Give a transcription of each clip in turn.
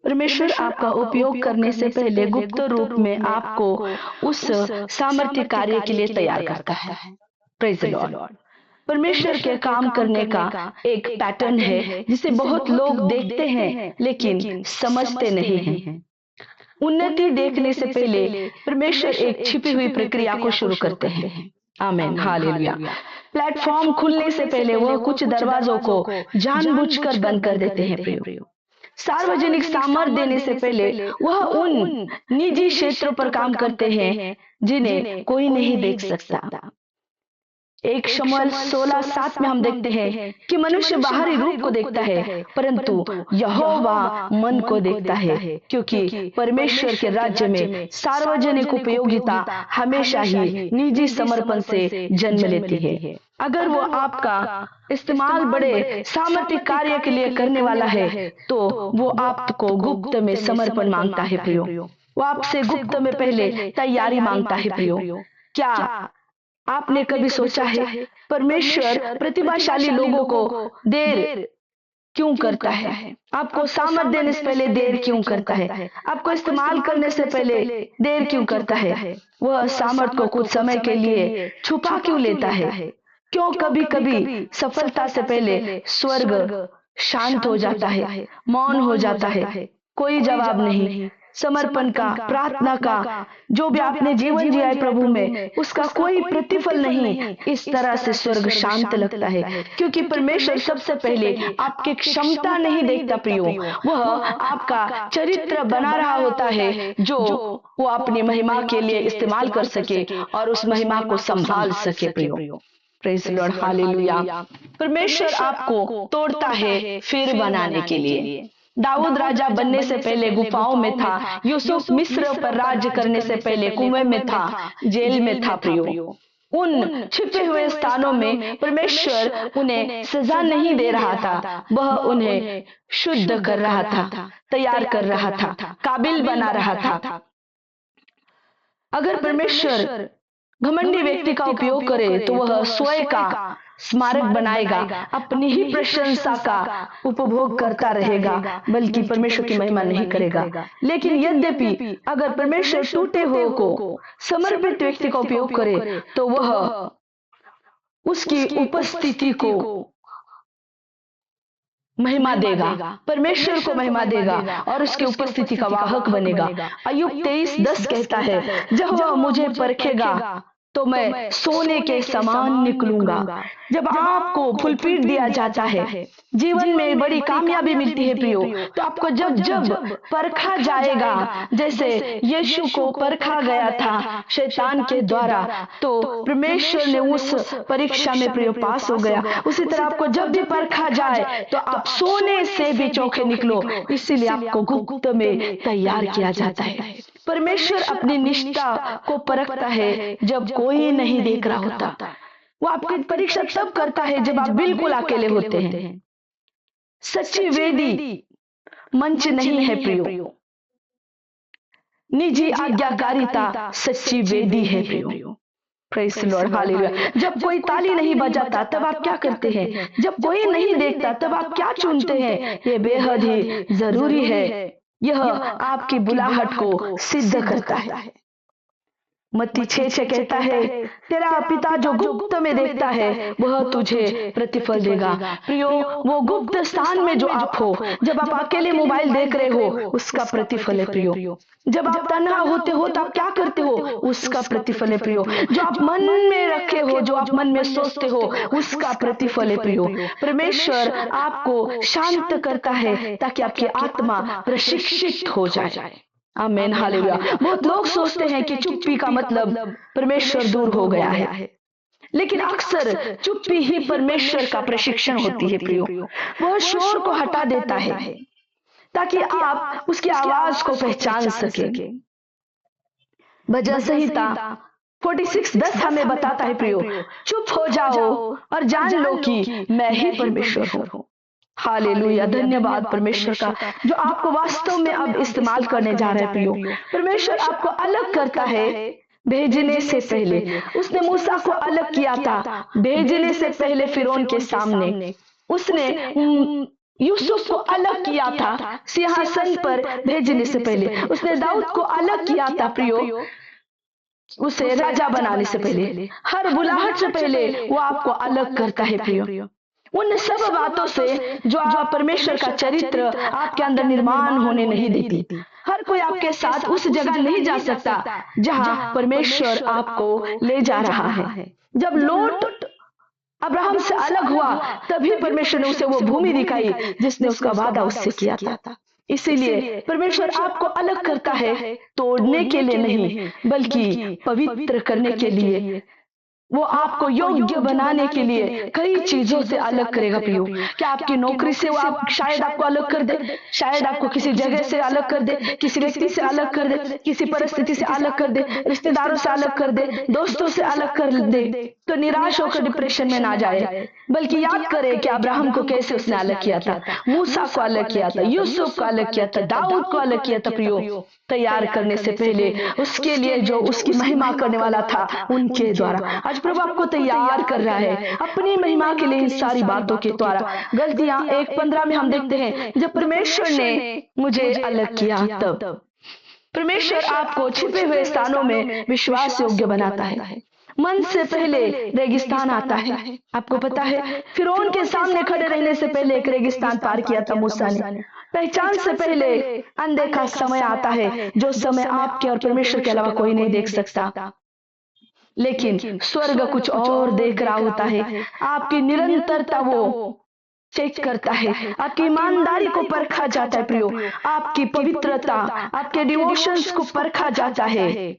परमेश्वर आपका उपयोग करने से पहले गुप्त रूप में आपको उस सामर्थ्य कार्य के लिए तैयार करता है। Praise the Lord. परमेश्वर के काम करने का एक पैटर्न है जिसे बहुत लोग देखते हैं लेकिन समझते नहीं हैं। उन्नति देखने से पहले परमेश्वर एक छिपी हुई प्रक्रिया को शुरू करते हैं। आमीन, हालेलुया। प्लेटफॉर्म खुलने से पहले वह कुछ दरवाजों को जानबूझकर बंद कर देते हैं प्रियो। सार्वजनिक सामर्थ्य देने से पहले वह उन निजी क्षेत्रों पर काम करते हैं जिन्हें कोई नहीं देख सकता। एक शमूएल 16:7 में हम देखते हैं कि मनुष्य बाहरी रूप को देखता है परंतु यहोवा मन को देखता है, क्योंकि परमेश्वर के राज्य में सार्वजनिक उपयोगिता हमेशा ही निजी समर्पण से जन्म लेती है। अगर वो आपका इस्तेमाल बड़े सामर्थ्य कार्य के लिए करने वाला है तो वो आपको गुप्त में समर्पण मांगता है प्रियो। वो आपसे गुप्त में पहले तैयारी मांगता है प्रियो। क्या आपने कभी सोचा है परमेश्वर प्रतिभाशाली लोगों को देर क्यों करता है? आपको सामर्थ्य देने से पहले देर क्यों करता है? आपको इस्तेमाल करने से पहले देर क्यों करता है? वह सामर्थ्य को कुछ समय के लिए छुपा क्यों लेता है? क्यों कभी कभी सफलता से पहले स्वर्ग शांत हो जाता है, मौन हो जाता है, कोई जवाब नहीं। समर्पण का, प्रार्थना का, जो भी आपने जीवन जिया है प्रभु में, उसका कोई प्रतिफल नहीं। इस तरह से स्वर्ग शांत लगता है, क्योंकि परमेश्वर सबसे पहले आपकी क्षमता नहीं देखता प्रियो, वह आपका चरित्र बना रहा होता है जो वो अपनी महिमा के लिए इस्तेमाल कर सके और उस महिमा को संभाल सके प्रियो। Praise the Lord, hallelujah. परमेश्वर आपको तोड़ता है फिर बनाने के लिए। दाऊद राजा बनने से पहले गुफाओं में था, यूसुफ मिस्र पर राज्य करने से पहले कुएं में था, जेल में था प्रियो। उन छिपे हुए स्थानों में परमेश्वर उन्हें सजा नहीं दे रहा था, वह उन्हें शुद्ध कर रहा था, तैयार कर रहा था, काबिल बना रहा था। अगर परमेश्वर घमंडी व्यक्ति का उपयोग करे तो वह स्वयं का स्मारक बनाएगा, अपनी ही प्रशंसा का उपभोग करता रहेगा, बल्कि परमेश्वर की महिमा नहीं करेगा। लेकिन यद्यपि अगर परमेश्वर टूटे हुए को समर्पित व्यक्ति का उपयोग करे तो वह उसकी उपस्थिति को महिमा देगा, परमेश्वर को महिमा देगा और उसकी उपस्थिति का वाहक बनेगा। अय्यूब 23:10 कहता है, जब वह मुझे परखेगा तो मैं सोने के समान निकलूंगा। जब आपको फुलफीड दिया जाता है, जीवन में बड़ी कामयाबी मिलती है प्रियो, तो आपको जब जब परखा जाएगा, जैसे यीशु को परखा गया था शैतान के द्वारा, तो परमेश्वर ने उस परीक्षा में प्रियो पास हो गया। उसी तरह आपको जब भी परखा जाए तो आप सोने से भी चौखे निकलो, इसीलिए आपको गुप्त में तैयार किया जाता है। परमेश्वर अपनी निष्ठा को परखता है जब कोई नहीं देख रहा होता। वो आपकी परीक्षा तब करता है जब आप बिल्कुल अकेले होते हैं। सच्ची वेदी मंच नहीं है प्रियो, निजी आज्ञाकारिता सच्ची वेदी है प्रियो। Praise the Lord, hallelujah. जब कोई ताली नहीं बजाता तब आप क्या करते हैं? जब कोई नहीं देखता तब आप क्या चुनते हैं? ये बेहद ही जरूरी है। यह आपकी बुलाहट को सिद्ध करता है। मत्ती 6:6 कहता है, तेरा पिता जो गुप्त में देखता है वह तुझे प्रतिफल देगा। प्रियो, वो गुप्त स्थान में जो आप हो, जब आप अकेले मोबाइल देख रहे हो, उसका प्रतिफल है प्रियो। जब आप तन्हा होते हो तो आप क्या करते हो, उसका प्रतिफल है प्रियो। जो आप मन में रखे हो, जो आप मन में सोचते हो, उसका प्रतिफल है प्रियो। परमेश्वर आपको शांत करता है ताकि आपकी आत्मा प्रशिक्षित हो जाए। आमीन, हालेलुया। बहुत लोग सोचते हैं कि चुप्पी का मतलब परमेश्वर दूर हो गया है, लेकिन अक्सर चुप्पी ही परमेश्वर का प्रशिक्षण होती है प्रियो। वह शोर को हटा देता है ताकि आप उसकी आवाज को पहचान सके। भजन संहिता 46:10 हमें बताता है प्रियो, चुप हो जाओ और जान लो कि मैं ही परमेश्वर हूँ। हालेलुया, धन्यवाद परमेश्वर का जो आपको वास्तव में अब इस्तेमाल करने जा रहे हैं प्रियो। परमेश्वर आपको अलग करता है भेजने से पहले। उसने मूसा को अलग किया था भेजने से पहले फिरौन के सामने। उसने यूसुफ को अलग किया था सिंहासन पर भेजने से पहले, उसने दाऊद को अलग किया था प्रियो, उसे राजा बनाने से पहले, हर बुलाहट से पहले वो आपको अलग करता है प्रियो। उन सब बातों से जो आप परमेश्वर का चरित्र आपके अंदर निर्माण होने नहीं देती। हर कोई आपके साथ उस जगह नहीं जा सकता जहां परमेश्वर आपको ले जा रहा है। जब लोट अब्राहम से अलग हुआ तभी परमेश्वर ने उसे वो भूमि दिखाई जिसने उसका वादा उससे किया था। इसीलिए परमेश्वर आपको अलग करता है तोड़ने के लिए नहीं, बल्कि पवित्र करने के लिए। वो आपको योग्य बनाने के लिए कई चीजों से अलग करेगा प्रियो। क्या आपकी नौकरी से वो आप शायद आपको अलग कर दे, शायद आपको किसी जगह से अलग कर दे, किसी व्यक्ति से अलग कर दे, किसी परिस्थिति से अलग कर दे, रिश्तेदारों से अलग कर दे, दोस्तों से अलग कर दे, तो निराश होकर डिप्रेशन में ना जाए, बल्कि याद करे कि अब्राहम को कैसे उसने अलग किया था, मूसा को अलग किया था, यूसुफ को अलग किया था, दाऊद को अलग किया था प्रियो, तैयार करने से पहले उसके लिए जो उसकी महिमा करने वाला था उनके द्वारा। आज प्रभु आपको तैयार कर रहा है अपनी महिमा के लिए इन सारी बातों के द्वारा। गलतियां 1:15 में हम देखते हैं, जब परमेश्वर ने मुझे अलग किया तब परमेश्वर आपको छिपे हुए स्थानों में विश्वास योग्य बनाता है। मन से पहले रेगिस्तान आता है, आपको पता है फिरौन के सामने खड़े रहने से पहले एक रेगिस्तान पार किया था मूसा ने। पहचान से पहले अनदेखा समय आता है, जो समय आपके और परमेश्वर के अलावा कोई नहीं देख सकता, लेकिन स्वर्ग कुछ और देख रहा होता है। आपकी निरंतरता वो चेक करता है, आपकी ईमानदारी को परखा जाता है प्रियो, आपकी पवित्रता, आपके डिवोशंस को परखा जाता है,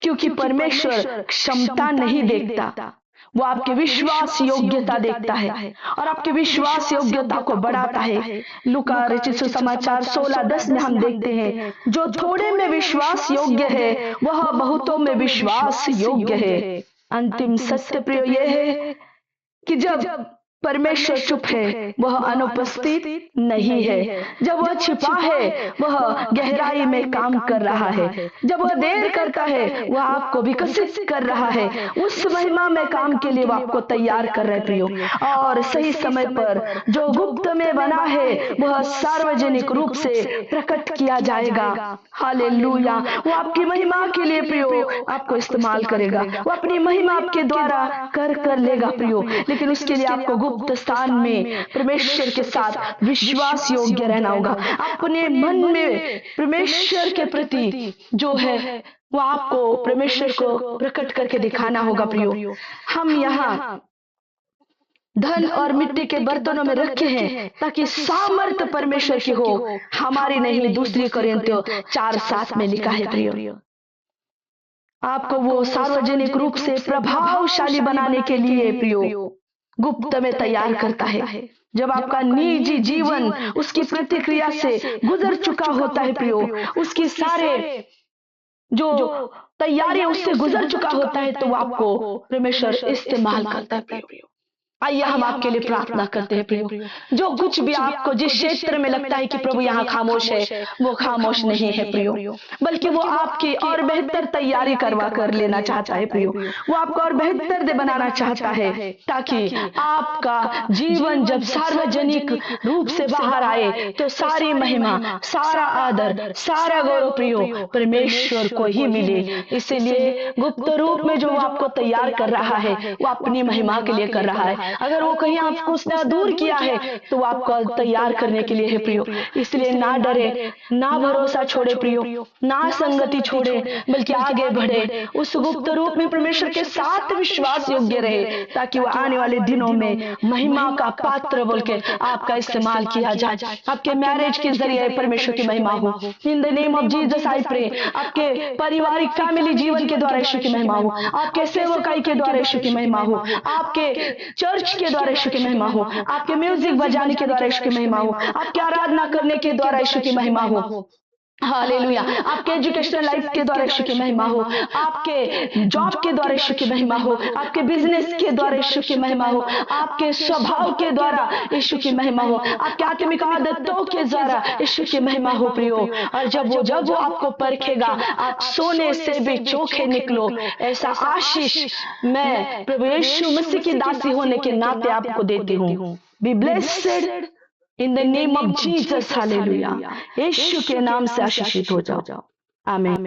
क्योंकि परमेश्वर क्षमता नहीं देखता, वो आपके विश्वास योग्यता देखता है और आपके विश्वास योग्यता को बढ़ाता है। लूका रचित सुसमाचार 16:10 में हम देखते हैं, जो थोड़े में विश्वास योग्य है वह बहुतों में विश्वास योग्य है। अंतिम सत्य प्रियो यह है कि जब परमेश्वर चुप है वह अनुपस्थित नहीं है, जब वह छिपा है वह गहराई में काम कर रहा है, जब वह देर करता है वह आपको विकसित कर रहा है, उस महिमा में काम के लिए वह आपको तैयार कर रहे प्रियो। और सही समय पर जो गुप्त में बना है वह सार्वजनिक रूप से प्रकट किया जाएगा। हालेलुया। वो आपकी महिमा के लिए प्रियो आपको इस्तेमाल करेगा, वो अपनी महिमा आपके द्वारा कर लेगा प्रियो, लेकिन उसके लिए आपको गुप्त स्थान में परमेश्वर के साथ विश्वास योग्य रहना होगा। अपने मन में परमेश्वर के प्रति जो है वो आपको परमेश्वर को प्रकट करके दिखाना होगा प्रियो। हम यहाँ धन और मिट्टी के बर्तनों में रखे हैं ताकि सामर्थ परमेश्वर की हो, हमारी नहीं। दूसरी कोरिन्थियों 4:7 में लिखा है प्रियो, आपको वो सार्वजनिक रूप से प्रभावशाली बनाने के लिए प्रियो गुप्त में तैयार करता है। जब आपका निजी जीवन उसकी प्रतिक्रिया से गुजर चुका होता है प्रियो, उसकी सारे जो तैयारी उससे गुजर चुका होता है, तो आपको परमेश्वर इस्तेमाल करता है प्रियो। आइए हम आपके लिए प्रार्थना करते हैं प्रियो। जो कुछ भी आपको जिस क्षेत्र में लगता है कि प्रभु यहाँ खामोश है, वो खामोश नहीं है प्रियो, बल्कि वो आपकी और बेहतर तैयारी करवा कर लेना चाहता है प्रियो। वो आपको और बेहतर बनाना चाहता है ताकि आपका जीवन जब सार्वजनिक रूप से बाहर आए तो सारी महिमा, सारा आदर, सारा गौरव प्रियो परमेश्वर को ही मिले। इसीलिए गुप्त रूप में जो आपको तैयार कर रहा है वो अपनी महिमा के लिए कर रहा है। अगर वो कहीं आपको उसने दूर किया है तो वो आपको तैयार करने के लिए है प्रियो। इसलिए ना डरे, ना भरोसा छोड़े प्रियो, ना संगति छोड़े, बल्कि आगे बढ़े, उस गुप्त रूप में परमेश्वर के साथ विश्वास योग्य रहे, ताकि वो आने वाले दिनों में महिमा का पात्र बोल के आपका इस्तेमाल किया जाए। आपके मैरिज के जरिए परमेश्वर की महिमा हो। In the name of Jesus I pray. आपके पारिवारिक फैमिली जीवन के द्वारा यीशु की महिमा हो, आपके सेवकाई के द्वारा यीशु की महिमा हो, आपके चर्च के द्वारा यीशु की महिमा हो, आपके म्यूजिक बजाने के द्वारा यीशु की महिमा हो, आपके आराधना करने के द्वारा यीशु की महिमा हो। हालेलुया। आपके एजुकेशनल लाइफ के द्वारा यीशु की महिमा हो, आपके जॉब के द्वारा यीशु की महिमा हो, आपके बिजनेस के द्वारा यीशु की महिमा हो, आपके स्वभाव के द्वारा यीशु की महिमा हो, आपके आत्मिक आदतों के द्वारा यीशु की महिमा हो प्रियो। और जब वो आपको परखेगा, आप सोने से भी चोखे निकलो, ऐसा आशीष मैं प्रभु यीशु मसीह की दासी होने के नाते आपको देती हूँ। Be blessed in the name of Jesus, hallelujah. Yeshu के नाम से आशीषित हो जाओ। आमीन।